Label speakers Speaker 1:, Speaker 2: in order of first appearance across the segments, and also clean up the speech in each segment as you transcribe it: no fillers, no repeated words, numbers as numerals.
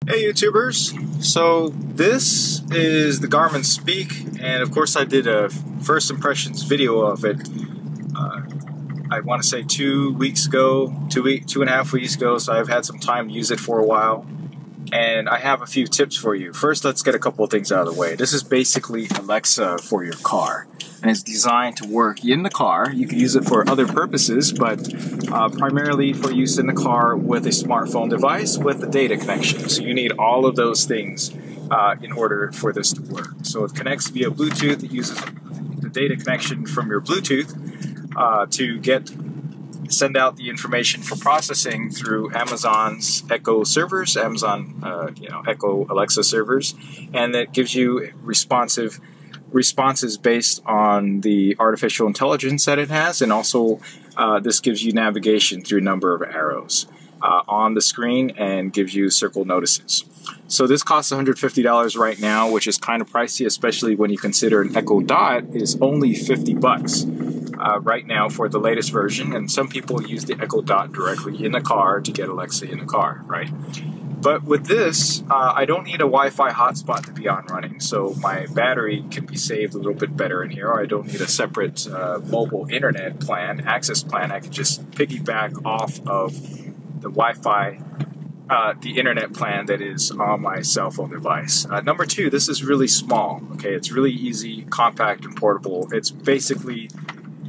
Speaker 1: Hey YouTubers, so this is the Garmin Speak, and of course I did a first impressions video of it, I want to say 2 weeks ago, 2.5 weeks ago, so I've had some time to use it for a while, and I have a few tips for you. First, let's get a couple of things out of the way. This is basically Alexa for your car, and it's designed to work in the car. You can use it for other purposes, but primarily for use in the car with a smartphone device with a data connection. So you need all of those things in order for this to work. So it connects via Bluetooth. It uses the data connection from your Bluetooth to send out the information for processing through Amazon's Echo servers, Echo Alexa servers, and it gives you responses based on the artificial intelligence that it has, and also this gives you navigation through a number of arrows on the screen and gives you circle notices. So this costs $150 right now, which is kind of pricey, especially when you consider an Echo Dot is only $50 right now for the latest version, and some people use the Echo Dot directly in the car to get Alexa in the car, right? But with this, I don't need a Wi-Fi hotspot to be on running, so my battery can be saved a little bit better in here. I don't need a separate mobile internet plan, access plan. I can just piggyback off of the Wi-Fi, the internet plan that is on my cell phone device. Number two, this is really small. Okay, it's really easy, compact, and portable. It's basically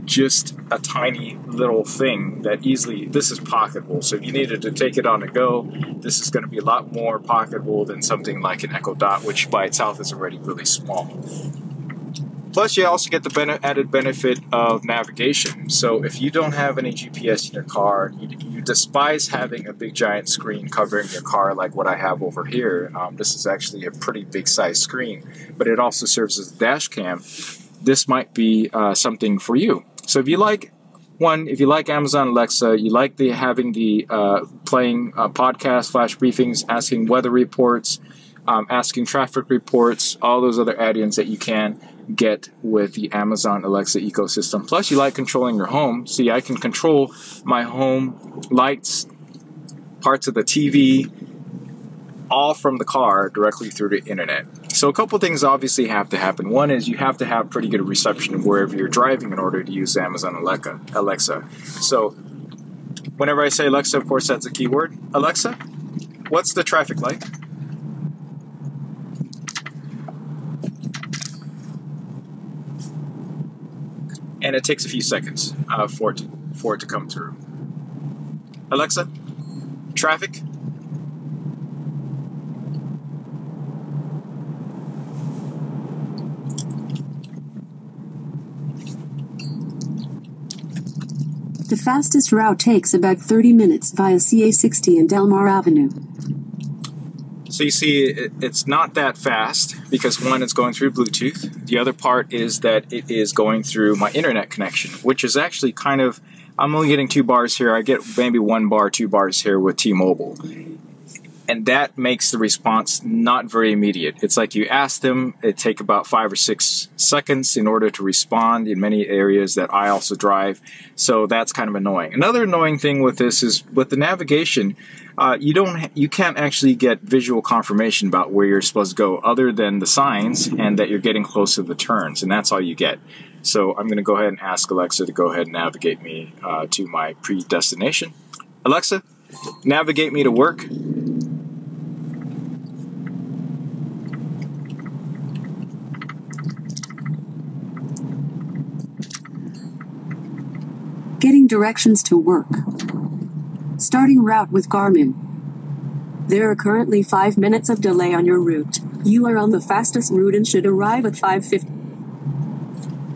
Speaker 1: just a tiny little thing that this is pocketable. So if you needed to take it on the go, this is going to be a lot more pocketable than something like an Echo Dot, which by itself is already really small. Plus, you also get the added benefit of navigation. So if you don't have any GPS in your car, you despise having a big giant screen covering your car like what I have over here. This is actually a pretty big size screen, but it also serves as a dash cam. This might be something for you. So if you like Amazon Alexa, you like having the playing podcast flash briefings, asking weather reports, asking traffic reports, all those other add-ins that you can get with the Amazon Alexa ecosystem. Plus, you like controlling your home. See, I can control my home lights, parts of the TV, all from the car directly through the internet. So a couple things obviously have to happen. One is you have to have pretty good reception wherever you're driving in order to use Amazon Alexa. So whenever I say Alexa, of course, that's a keyword. Alexa, what's the traffic like? And it takes a few seconds for it to come through. Alexa, traffic.
Speaker 2: The fastest route takes about 30 minutes via CA60 and Delmar Avenue.
Speaker 1: So you see, it's not that fast because one, it's going through Bluetooth. The other part is that it is going through my internet connection, which is actually I'm only getting 2 bars here. I get maybe 1 bar, 2 bars here with T-Mobile. And that makes the response not very immediate. It's like you ask them, it takes about 5 or 6 seconds in order to respond in many areas that I also drive. So that's kind of annoying. Another annoying thing with this is with the navigation, you can't actually get visual confirmation about where you're supposed to go other than the signs and that you're getting close to the turns, and that's all you get. So I'm going to go ahead and ask Alexa to go ahead and navigate me to my predestination. Alexa, navigate me to work.
Speaker 2: Getting directions to work. Starting route with Garmin. There are currently 5 minutes of delay on your route. You are on the fastest route and should arrive at 5:50.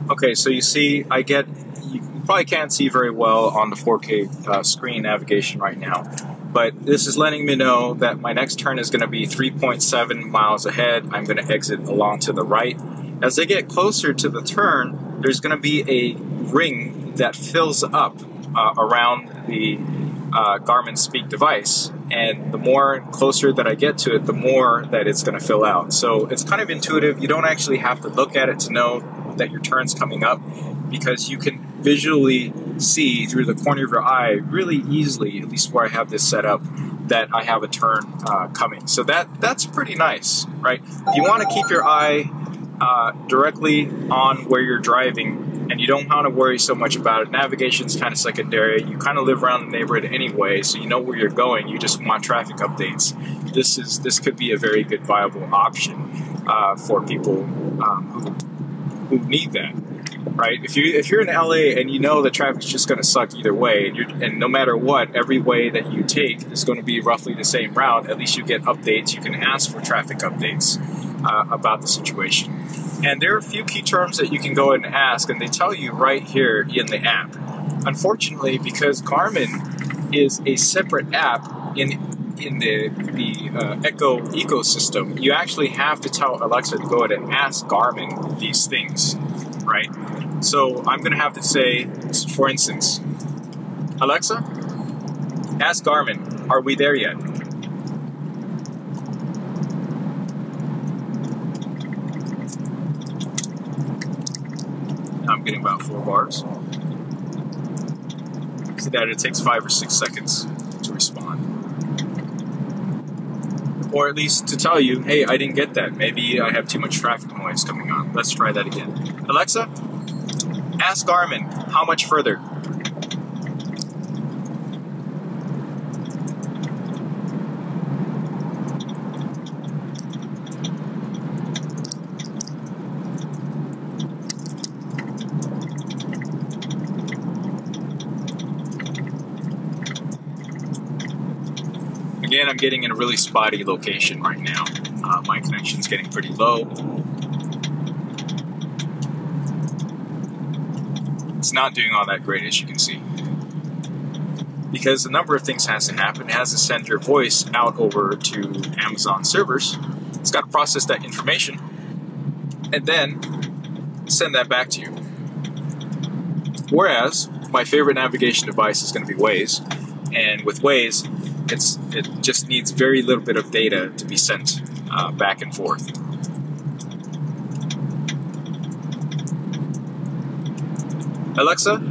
Speaker 1: Okay, so you see, you probably can't see very well on the 4K screen navigation right now, but this is letting me know that my next turn is going to be 3.7 miles ahead. I'm going to exit along to the right. As I get closer to the turn, there's going to be a ring that fills up around the Garmin Speak device, and the more closer that I get to it, the more that it's going to fill out. So it's kind of intuitive. You don't actually have to look at it to know that your turn's coming up, because you can visually see through the corner of your eye really easily, at least where I have this set up, that I have a turn coming. So that's pretty nice, right? If you want to keep your eye directly on where you're driving, and you don't want to worry so much about it. Navigation's kind of secondary. You kind of live around the neighborhood anyway, so you know where you're going. You just want traffic updates. This could be a very good viable option for people who need that, right? If you're in LA and you know the traffic's just going to suck either way, and no matter what, every way that you take is going to be roughly the same route. At least you get updates. You can ask for traffic updates about the situation. And there are a few key terms that you can go ahead and ask, and they tell you right here in the app. Unfortunately, because Garmin is a separate app in the Echo ecosystem, you actually have to tell Alexa to go ahead and ask Garmin these things, right? So I'm going to have to say, for instance, Alexa, ask Garmin, are we there yet? I'm getting about 4 bars. So that it takes 5 or 6 seconds to respond. Or at least to tell you, hey, I didn't get that. Maybe I have too much traffic noise coming on. Let's try that again. Alexa, ask Garmin, how much further? Again, I'm getting in a really spotty location right now. My connection's getting pretty low. It's not doing all that great, as you can see. Because a number of things has to happen. It has to send your voice out over to Amazon servers. It's got to process that information and then send that back to you. Whereas, my favorite navigation device is going to be Waze. And with Waze, it just needs very little bit of data to be sent back and forth. Alexa,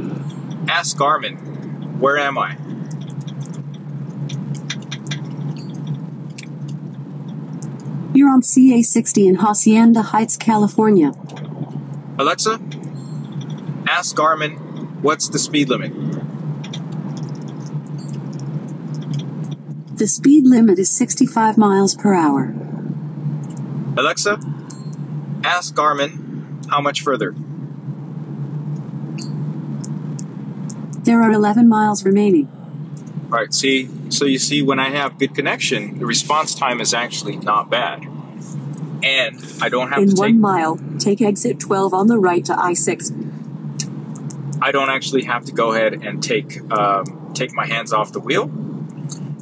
Speaker 1: ask Garmin, where am I?
Speaker 2: You're on CA60 in Hacienda Heights, California.
Speaker 1: Alexa, ask Garmin, what's the speed limit?
Speaker 2: The speed limit is 65 miles per hour.
Speaker 1: Alexa, ask Garmin, how much further?
Speaker 2: There are 11 miles remaining.
Speaker 1: All right, see, so you see when I have good connection, the response time is actually not bad. And I don't have to take...
Speaker 2: In 1 mile, take exit 12 on the right to I-6.
Speaker 1: I don't actually have to go ahead and take my hands off the wheel.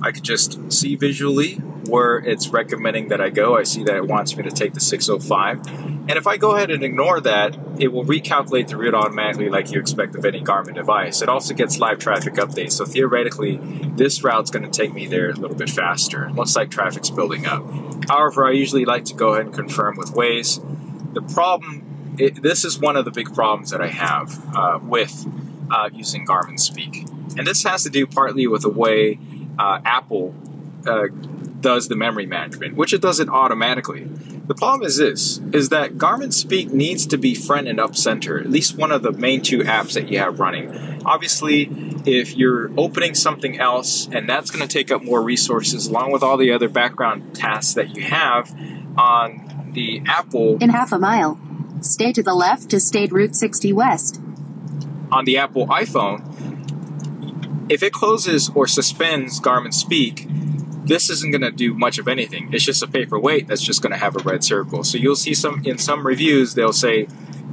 Speaker 1: I could just see visually where it's recommending that I go. I see that it wants me to take the 605. And if I go ahead and ignore that, it will recalculate the route automatically like you expect of any Garmin device. It also gets live traffic updates. So theoretically, this route's going to take me there a little bit faster. It looks like traffic's building up. However, I usually like to go ahead and confirm with Waze. The problem, this is one of the big problems that I have with using Garmin Speak. And this has to do partly with the way Apple does the memory management, which it does it automatically. The problem is this, is that Garmin Speak needs to be front and up center, at least one of the main 2 apps that you have running. Obviously, if you're opening something else, and that's going to take up more resources, along with all the other background tasks that you have on the Apple...
Speaker 3: In half a mile, stay to the left to State Route 60 West.
Speaker 1: On the Apple iPhone, if it closes or suspends Garmin Speak, this isn't going to do much of anything. It's just a paperweight that's just going to have a red circle. So you'll see in some reviews, they'll say,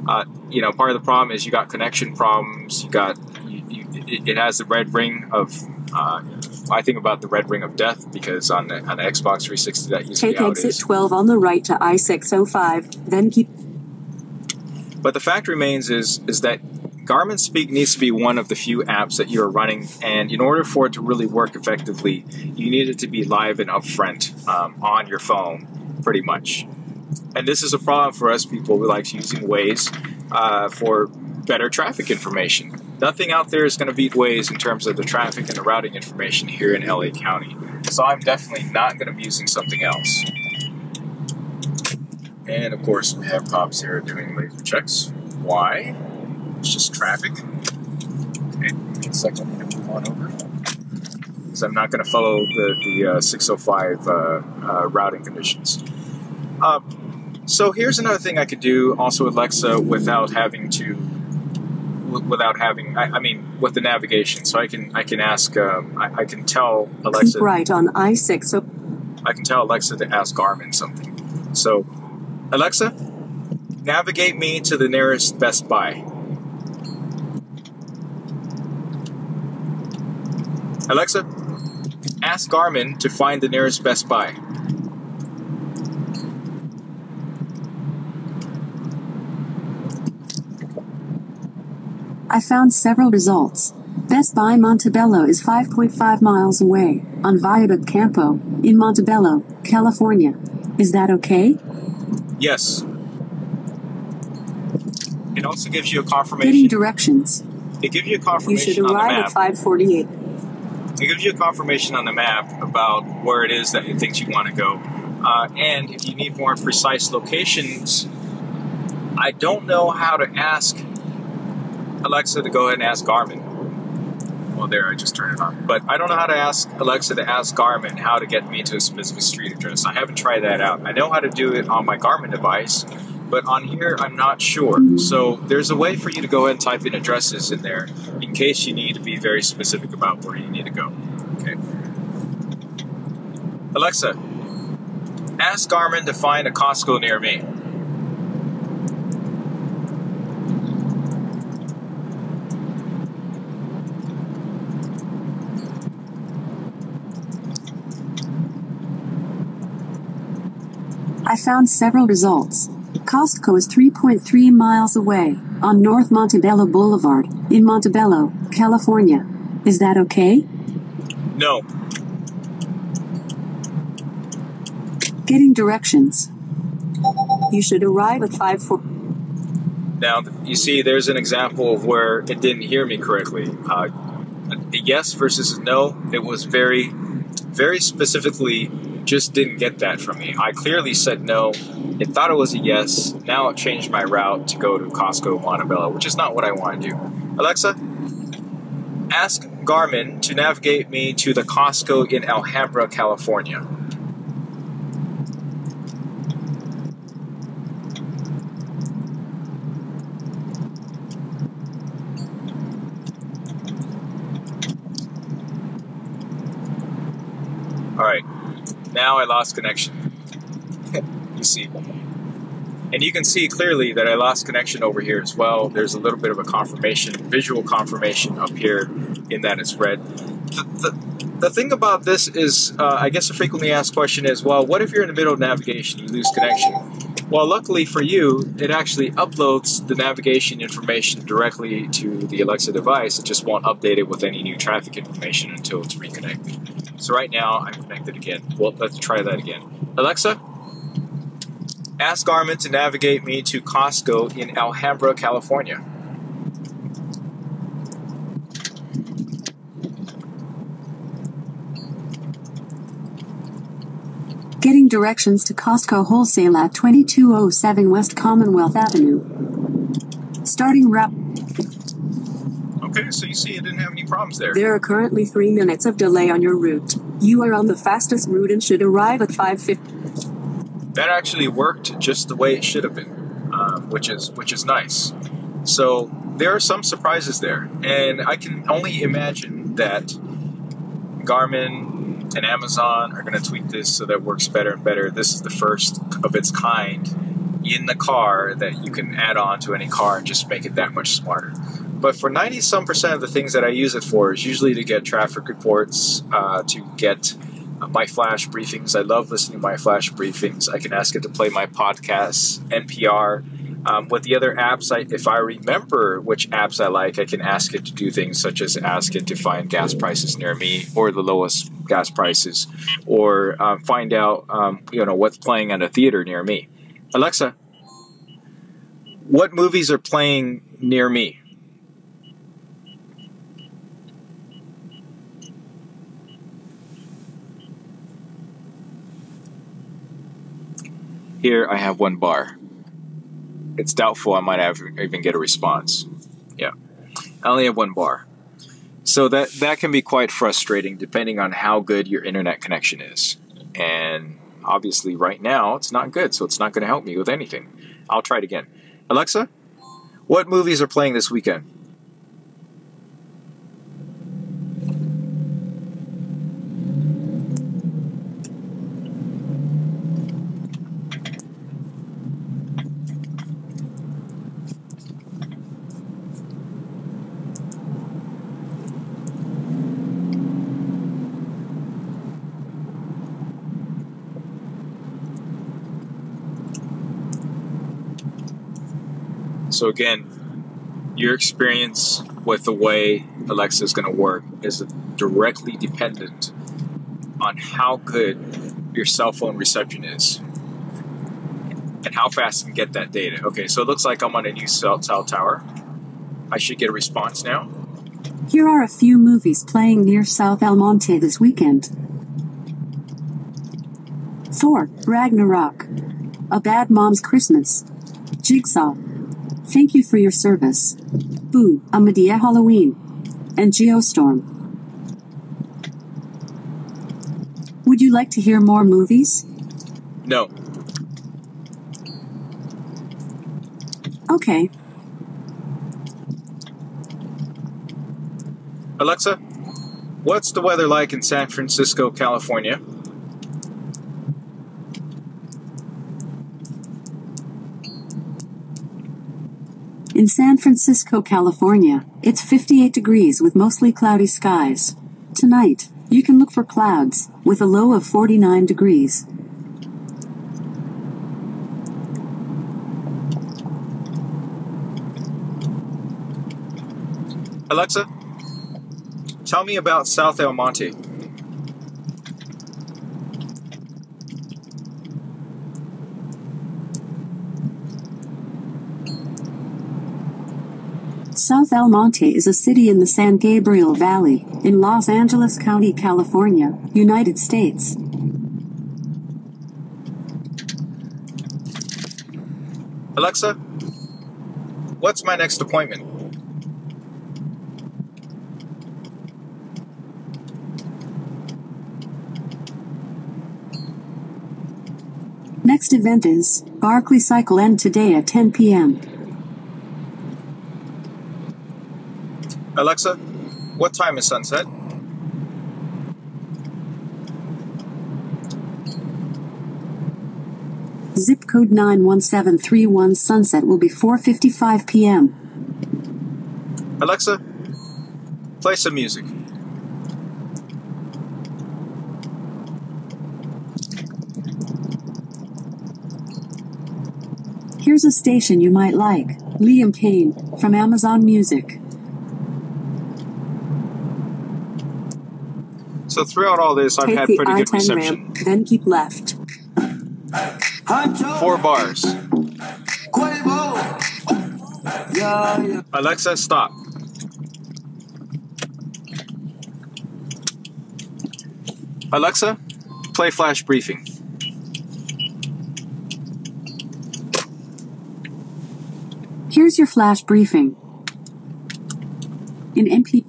Speaker 1: part of the problem is you got connection problems. It has the red ring of, I think about the red ring of death, because on the Xbox 360 that used to be
Speaker 2: Take exit 12 on the right to I-605, then keep...
Speaker 1: But the fact remains is that Garmin Speak needs to be one of the few apps that you're running, and in order for it to really work effectively, you need it to be live and upfront on your phone, pretty much. And this is a problem for us people who like using Waze for better traffic information. Nothing out there is going to beat Waze in terms of the traffic and the routing information here in LA County. So I'm definitely not going to be using something else. And of course, we have cops here doing laser checks. Why? It's just traffic. Okay, looks like I need to move on over. Because I'm not going to follow the 605 routing conditions. So here's another thing I could do also with Alexa with the navigation. So I can ask, I can tell Alexa.
Speaker 2: Keep right on I-6.
Speaker 1: I can tell Alexa to ask Garmin something. So, Alexa, navigate me to the nearest Best Buy. Alexa, ask Garmin to find the nearest Best Buy.
Speaker 2: I found several results. Best Buy Montebello is 5.5 miles away, on Viaduct Campo, in Montebello, California. Is that okay?
Speaker 1: Yes. It also gives you a confirmation.
Speaker 2: Getting directions.
Speaker 1: It gives you a confirmation.
Speaker 2: You should arrive at 5:48.
Speaker 1: It gives you a confirmation on the map about where it is that it thinks you want to go. And if you need more precise locations, I don't know how to ask Alexa to go ahead and ask Garmin. Well, there, I just turned it on. But I don't know how to ask Alexa to ask Garmin how to get me to a specific street address. I haven't tried that out. I know how to do it on my Garmin device, but on here, I'm not sure. So there's a way for you to go ahead and type in addresses in there in case you need to be very specific about where you need to go. Okay. Alexa, ask Garmin to find a Costco near me.
Speaker 2: I found several results. Costco is 3.3 miles away, on North Montebello Boulevard, in Montebello, California. Is that okay?
Speaker 1: No.
Speaker 2: Getting directions. You should arrive at 5:4.
Speaker 1: Now, you see, there's an example of where it didn't hear me correctly. A yes versus a no, it was very, very specifically just didn't get that from me. I clearly said no. It thought it was a yes. Now it changed my route to go to Costco Montebello, which is not what I want to do. Alexa, ask Garmin to navigate me to the Costco in Alhambra, California. All right. Now I lost connection. You see. And you can see clearly that I lost connection over here as well. There's a little bit of a confirmation, visual confirmation up here in that it's red. The thing about this is, I guess a frequently asked question is, well, what if you're in the middle of navigation, you lose connection? Well, luckily for you, it actually uploads the navigation information directly to the Alexa device. It just won't update it with any new traffic information until it's reconnected. So right now, I'm connected again. Well, let's try that again. Alexa, ask Garmin to navigate me to Costco in Alhambra, California.
Speaker 2: Getting directions to Costco Wholesale at 2207 West Commonwealth Avenue. Starting route.
Speaker 1: Okay, so you see it didn't have any problems there.
Speaker 2: There are currently 3 minutes of delay on your route. You are on the fastest route and should arrive at 5:50.
Speaker 1: That actually worked just the way it should have been, which is nice. So there are some surprises there, and I can only imagine that Garmin and Amazon are going to tweak this so that it works better and better. This is the first of its kind in the car that you can add on to any car and just make it that much smarter. But for 90-some% of the things that I use it for is usually to get traffic reports, to get my flash briefings. I love listening to my flash briefings. I can ask it to play my podcasts, NPR. With the other apps, if I remember which apps I like, I can ask it to do things such as ask it to find gas prices near me or the lowest gas prices, or find out what's playing at a theater near me. Alexa, what movies are playing near me? Here I have 1 bar. It's doubtful I might even get a response. Yeah, I only have 1 bar. So that can be quite frustrating depending on how good your internet connection is. And obviously right now it's not good, so it's not going to help me with anything. I'll try it again. Alexa, what movies are playing this weekend? So again, your experience with the way Alexa is going to work is directly dependent on how good your cell phone reception is and how fast you can get that data. Okay, so it looks like I'm on a new cell tower. I should get a response now.
Speaker 2: Here are a few movies playing near South El Monte this weekend. Thor, Ragnarok. A Bad Mom's Christmas. Jigsaw. Thank You for Your Service. Boo, A Medea Halloween. And Geostorm. Would you like to hear more movies?
Speaker 1: No.
Speaker 2: Okay.
Speaker 1: Alexa, what's the weather like in San Francisco, California?
Speaker 2: In San Francisco, California, it's 58 degrees with mostly cloudy skies. Tonight, you can look for clouds, with a low of 49 degrees.
Speaker 1: Alexa, tell me about South El Monte.
Speaker 2: South El Monte is a city in the San Gabriel Valley, in Los Angeles County, California, United States.
Speaker 1: Alexa, what's my next appointment?
Speaker 2: Next event is Barkley Cycle End today at 10 p.m.
Speaker 1: Alexa, what time is sunset?
Speaker 2: Zip code 91731. Sunset will be 4:55 p.m.
Speaker 1: Alexa, play some music.
Speaker 2: Here's a station you might like. Liam Payne, from Amazon Music.
Speaker 1: So throughout all this, I've had
Speaker 2: Take the
Speaker 1: pretty good
Speaker 2: I-10
Speaker 1: reception.
Speaker 2: ramp, then keep left.
Speaker 1: 4 bars. Alexa, stop. Alexa, play Flash Briefing.
Speaker 2: Here's your flash briefing. In MP.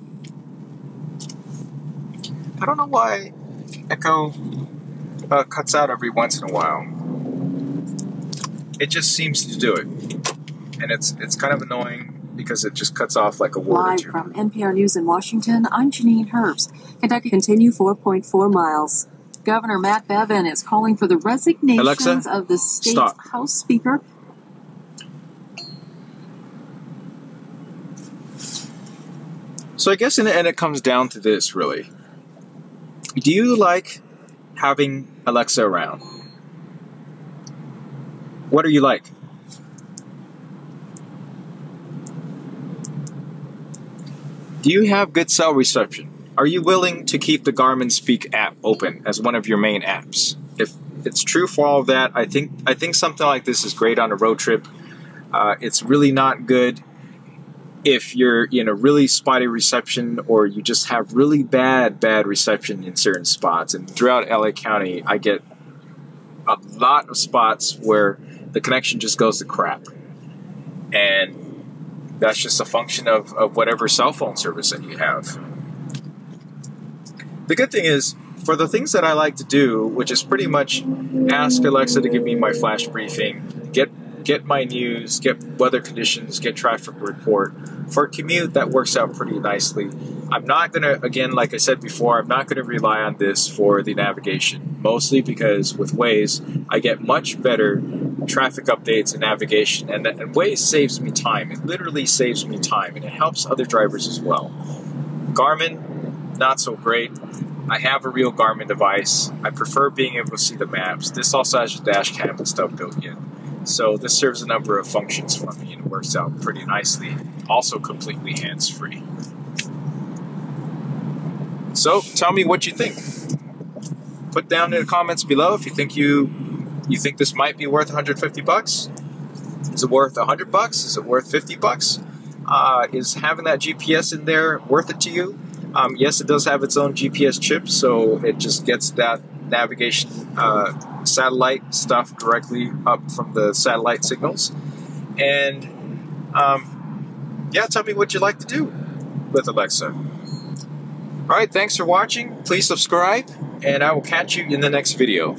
Speaker 1: I don't know why Echo cuts out every once in a while. It just seems to do it. And it's kind of annoying because it just cuts off like a word or
Speaker 2: Live
Speaker 1: two.
Speaker 2: from NPR News in Washington, I'm Janine Herbst. Kentucky continue 4.4 miles. Governor Matt Bevin is calling for the resignations
Speaker 1: Alexa,
Speaker 2: of the state's
Speaker 1: stop.
Speaker 2: House Speaker.
Speaker 1: So I guess in the end it comes down to this, really. Do you like having Alexa around? What are you like? Do you have good cell reception? Are you willing to keep the Garmin Speak app open as one of your main apps? If it's true for all of that, I think something like this is great on a road trip. It's really not good if you're in a really spotty reception or you just have really bad reception in certain spots. And throughout LA County, I get a lot of spots where the connection just goes to crap. And that's just a function of whatever cell phone service that you have. The good thing is, for the things that I like to do, which is pretty much ask Alexa to give me my flash briefing, get my news, get weather conditions, get traffic report. For a commute, that works out pretty nicely. I'm not going to, again, like I said before, I'm not going to rely on this for the navigation, mostly because with Waze, I get much better traffic updates and navigation, and Waze saves me time. It literally saves me time, and it helps other drivers as well. Garmin, not so great. I have a real Garmin device. I prefer being able to see the maps. This also has a dash cam and stuff built in. So this serves a number of functions for me, and it works out pretty nicely. Also completely hands-free. So tell me what you think. Put down in the comments below if you think you think this might be worth $150. Is it worth $100? Is it worth $50? Is having that GPS in there worth it to you? Yes, it does have its own GPS chip, so it just gets that navigation satellite stuff directly up from the satellite signals. And yeah, tell me what you like to do with Alexa. Alright, thanks for watching. Please subscribe, and I will catch you in the next video.